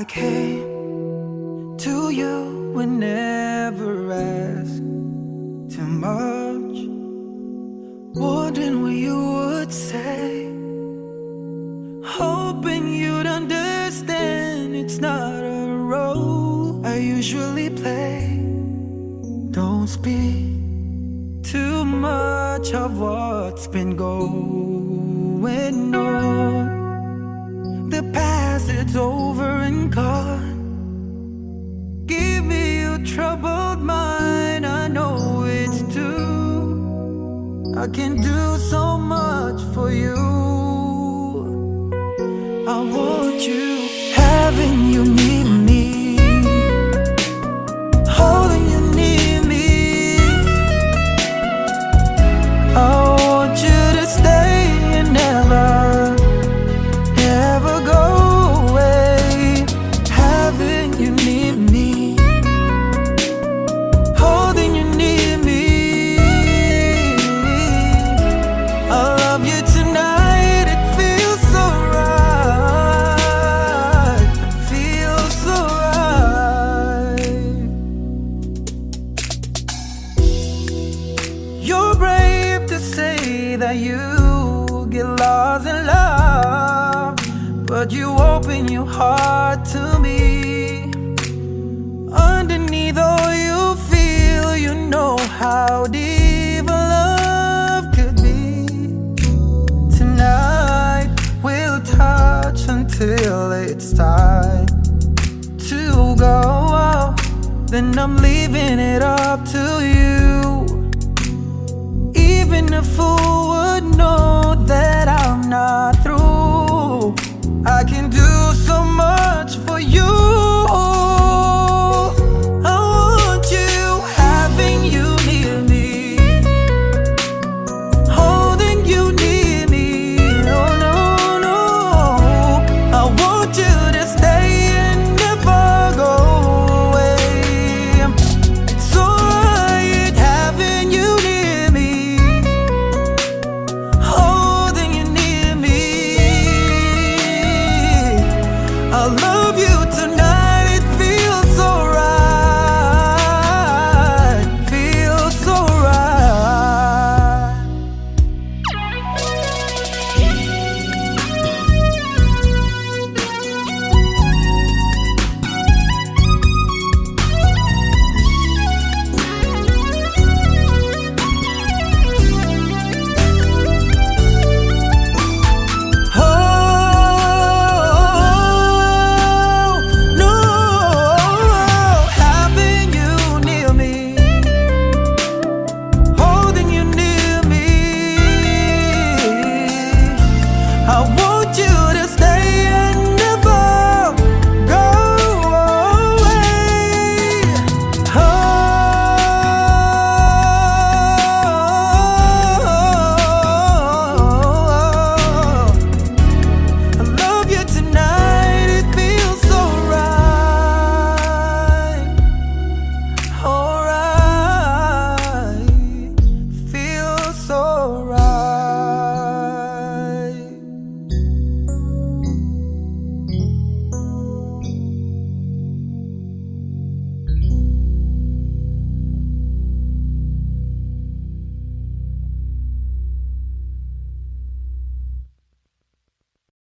came to you and never asked too much, wondering what you would say, hoping you'd understand it's not a role I usually play. Don't speak too much of what's been going on. The past, it's over and gone. Give me your troubled mind, I know it's true. I can do so much for you. I want you, having you near me, holding you near me. I want you to stay and never go away. Having you near me, holding you near me. I love you tonight, it feels so right, feels so right. You're brave to say that you get lost in love, but you open your heart to me. Underneath all you feel, you know how deep a love could be. Tonight we'll touch until it's time to go. Then I'm leaving it up to you. Even a fool would know that I'm not through. I can do